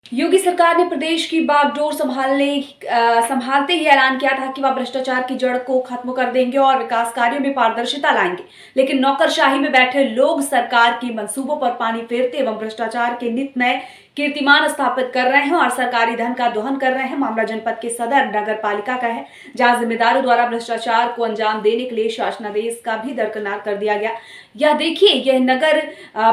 योगी सरकार ने प्रदेश की बागडोर संभालते ही ऐलान किया था कि वह भ्रष्टाचार की जड़ को खत्म कर देंगे और विकास कार्यों में पारदर्शिता लाएंगे। लेकिन नौकरशाही में बैठे लोग सरकार के मंसूबों पर पानी फेरते एवं भ्रष्टाचार के नित नए कीर्तिमान स्थापित कर रहे हैं और सरकारी धन का दोहन कर रहे हैं। मामला जनपद के सदर नगर पालिका का है, जहां जिम्मेदारों द्वारा भ्रष्टाचार को अंजाम देने के लिए शासनादेश का भी दरकिनार कर दिया गया। यह देखिए, यह नगर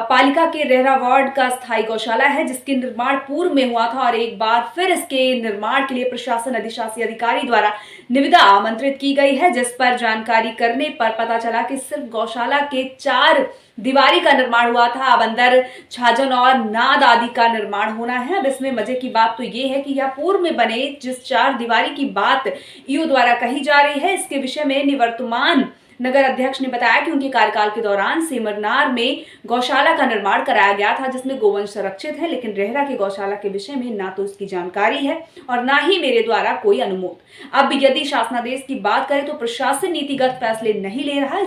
पालिका के रेहरा वार्ड का स्थायी गौशाला है, जिसके निर्माण पूर्व में हुआ था और एक बार फिर इसके निर्माण के लिए प्रशासन अधिशासी अधिकारी द्वारा निविदा आमंत्रित की गई है, जिस पर जानकारी करने पर पता चला कि सिर्फ गौशाला के 4 दीवारी का निर्माण हुआ था। अब अंदर छाजन और नाद आदि का निर्माण होना है। अब इसमें मजे की बात तो ये है कि यह पूर्व में बने जिस 4 दीवारी की बात ईओ द्वारा कही जा रही है, इसके विषय में निवर्तमान नगर अध्यक्ष ने बताया कि उनके कार्यकाल के दौरान सेमरनार में गौशाला का निर्माण कराया गया था, जिसमें गोवंश संरक्षित है, लेकिन रेहरा की गौशाला के विषय में ना तो उसकी जानकारी है और ना ही मेरे द्वारा कोई अनुमोदन। अब यदि शासनादेश की बात करें तो प्रशासन नीतिगत फैसले नहीं ले रहा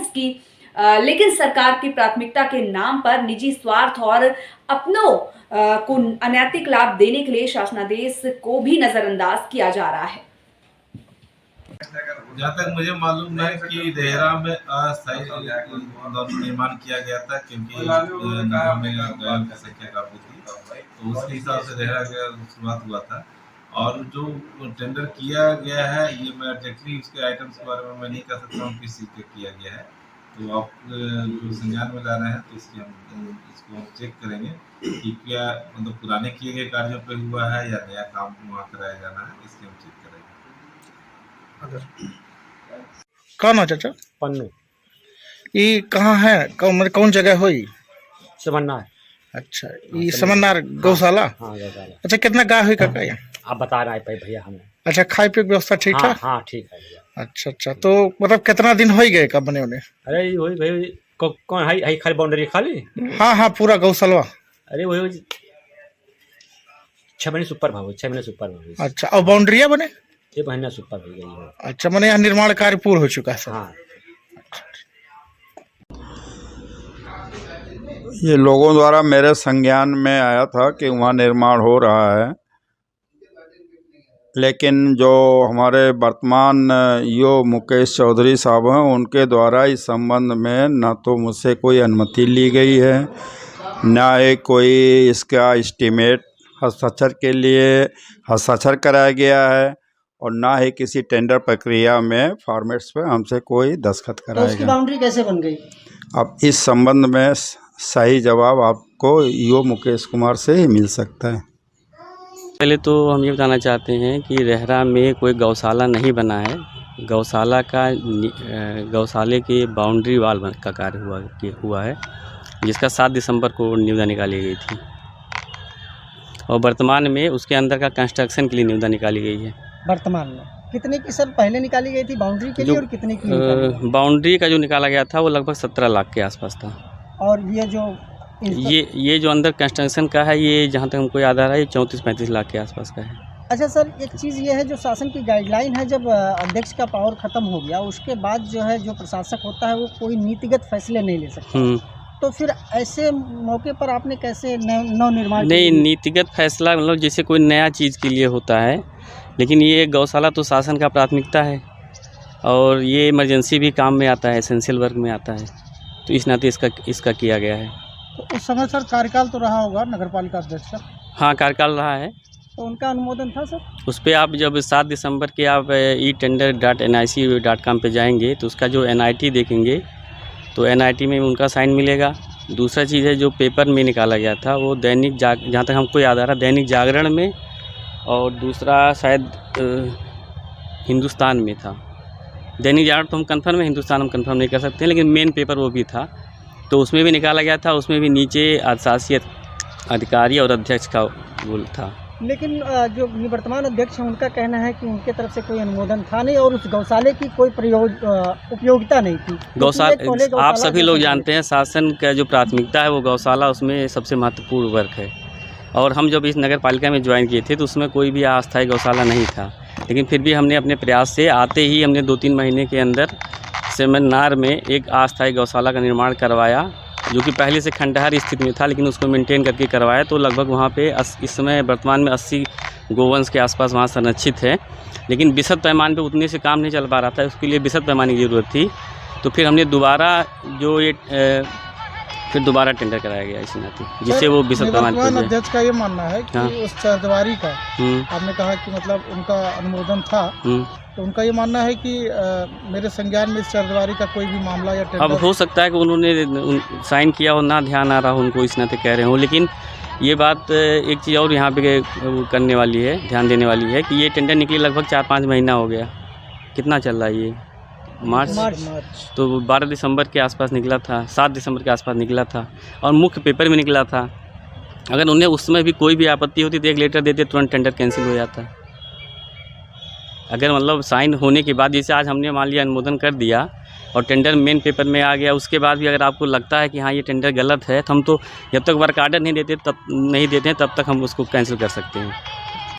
लेकिन सरकार की प्राथमिकता के नाम पर निजी स्वार्थ और अपनों को अनैतिक लाभ देने के लिए शासनादेश को भी नजरअंदाज किया जा रहा है। जहाँ तक मुझे मालूम है कि रेहरा में अस्थायी निर्माण किया गया था, क्योंकि नगर में गायों की संख्या काफी थी, तो उसके हिसाब से रेहरा का शुरुआत हुआ था। और जो टेंडर किया गया है, ये मैं एग्जैक्टली उसके आइटम्स के बारे में मैं नहीं कह सकता हूँ किस चीज़ पे किया गया है, तो आप जो संज्ञान में ला रहे हैं तो इसको हम चेक करेंगे कि क्या मतलब पुराने किए गए कार्यों पे हुआ है या नया काम वहाँ कराया जाना है, इसके हम चेक करेंगे। कौन हो चाचा? पन्नू। ये कहाँ है? कौन जगह हो ये? समन्नार। अच्छा, ये समन्नार गौशाला। हाँ गौशाला। अच्छा, कितना गाय हुई काका यहाँ? आप बता रहे हैं भैया हमें। अच्छा, खाए पिए की व्यवस्था ठीक हाँ, है? हाँ ठीक है भैया। अच्छा, तो मतलब कितना दिन हो गए कब बने उन्हें? अरे वही भाई कौन है खाली बाउंड्री खाली? हाँ, पूरा गौशाला। अरे वही 6 महीने से ऊपर भाव 6 महीने से ऊपर भाव। अच्छा, और बाउंड्रिया बने? 1 महीना से ऊपर हो गई है। अच्छा, मैंने यहाँ निर्माण कार्य पूर्ण हो चुका है सब? हाँ। ये लोगों द्वारा मेरे संज्ञान में आया था कि वहाँ निर्माण हो रहा है, लेकिन जो हमारे वर्तमान ईओ मुकेश चौधरी साहब हैं, उनके द्वारा इस संबंध में न तो मुझसे कोई अनुमति ली गई है, न ही कोई इसका एस्टीमेट हस्ताक्षर के लिए हस्ताक्षर कराया गया है, और ना ही किसी टेंडर प्रक्रिया में फॉर्मेट्स पे हमसे कोई दस्तखत कराया गया। उसकी बाउंड्री कैसे बन गई? अब इस संबंध में सही जवाब आपको ईओ मुकेश कुमार से ही मिल सकता है। पहले तो हम ये बताना चाहते हैं कि रेहरा में कोई गौशाला नहीं बना है। गौशाले के बाउंड्री वाल का कार्य हुआ है, जिसका 7 दिसंबर को निविदा निकाली गई थी, और वर्तमान में उसके अंदर का कंस्ट्रक्शन के लिए निविदा निकाली गई है। वर्तमान में कितने की सर पहले निकाली गई थी बाउंड्री के लिए, और कितने की बाउंड्री का जो निकाला गया था वो लगभग 17 लाख के आसपास था। और ये जो ये जो अंदर कंस्ट्रक्शन का है, ये जहाँ तक हमको याद आ रहा है, ये 34-35 लाख के आसपास का है। अच्छा सर, एक चीज़ ये है जो शासन की गाइडलाइन है, जब अध्यक्ष का पावर खत्म हो गया उसके बाद जो है जो प्रशासक होता है वो कोई नीतिगत फैसले नहीं ले सकता, तो फिर ऐसे मौके पर आपने कैसे नवनिर्माण? नहीं, नीतिगत फैसला मतलब जैसे कोई नया चीज़ के लिए होता है, लेकिन ये गौशाला तो शासन का प्राथमिकता है और ये इमरजेंसी भी काम में आता है, एसेंशियल वर्क में आता है, तो इस नाते इसका किया गया है। तो उस समय सर कार्यकाल तो रहा होगा नगर पालिका अध्यक्ष? हाँ, कार्यकाल रहा है। तो उनका अनुमोदन था सर? उस पर आप जब 7 दिसंबर के आप etender.nic.com पे जाएंगे तो उसका जो NIT देखेंगे तो NIT में उनका साइन मिलेगा। दूसरा चीज़ है, जो पेपर में निकाला गया था वो जहाँ तक हमको याद आ रहा, दैनिक जागरण में, और दूसरा शायद हिंदुस्तान में था। दैनिक जागरण तो हम कंफर्म है, हिंदुस्तान हम कंफर्म नहीं कर सकते, लेकिन मेन पेपर वो भी था, तो उसमें भी निकाला गया था। उसमें भी नीचे शासकीय अधिकारी और अध्यक्ष का वो था। लेकिन जो निवर्तमान अध्यक्ष हैं उनका कहना है कि उनके तरफ से कोई अनुमोदन था नहीं और उस गौशाले की कोई उपयोगिता नहीं थी। गौशाला आप सभी लोग जानते हैं, शासन का जो प्राथमिकता है वो गौशाला उसमें सबसे महत्वपूर्ण वर्क है, और हम जब इस नगर पालिका में ज्वाइन किए थे तो उसमें कोई भी अस्थायी गौशाला नहीं था, लेकिन फिर भी हमने अपने प्रयास से आते ही हमने 2-3 महीने के अंदर सेमन्नार में एक अस्थायी गौशाला का निर्माण करवाया, जो कि पहले से खंडहर स्थिति में था, लेकिन उसको मेंटेन करके करवाया। तो लगभग वहाँ पे इस समय वर्तमान में 80 गोवंश के आसपास वहाँ संरक्षित है, लेकिन विशद पैमाने पे उतने से काम नहीं चल पा रहा था, उसके लिए विशद पैमाने की ज़रूरत थी। तो फिर हमने दोबारा जो ये फिर दोबारा टेंडर कराया गया इस नाते, जिससे वो विशद पैमाने पे। अध्यक्ष का ये मानना है कि हाँ। उस चरदीवारी का आपने कहा कि मतलब उनका अनुमोदन था, तो उनका ये मानना है कि मेरे संज्ञान में इस चरदीवारी का कोई भी मामला या टेंडर। अब हो सकता है कि उन्होंने साइन किया हो, ना ध्यान आ रहा हो उनको, इस नाते कह रहे हो। लेकिन ये बात एक चीज़ और यहाँ पे करने वाली है, ध्यान देने वाली है कि ये टेंडर निकले लगभग 4-5 महीना हो गया। कितना चल रहा है ये? मार्च। तो 12 दिसंबर के आसपास निकला था, 7 दिसंबर के आसपास निकला था, और मुख्य पेपर में निकला था। अगर उन्हें उस समय भी कोई भी आपत्ति होती तो एक लेटर देते, तुरंत टेंडर कैंसिल हो जाता। अगर मतलब साइन होने के बाद, जैसे आज हमने मान लिया अनुमोदन कर दिया और टेंडर मेन पेपर में आ गया, उसके बाद भी अगर आपको लगता है कि हाँ ये टेंडर गलत है, तो हम तो जब तक वर्क आर्डर नहीं देते तब तक हम उसको कैंसिल कर सकते हैं।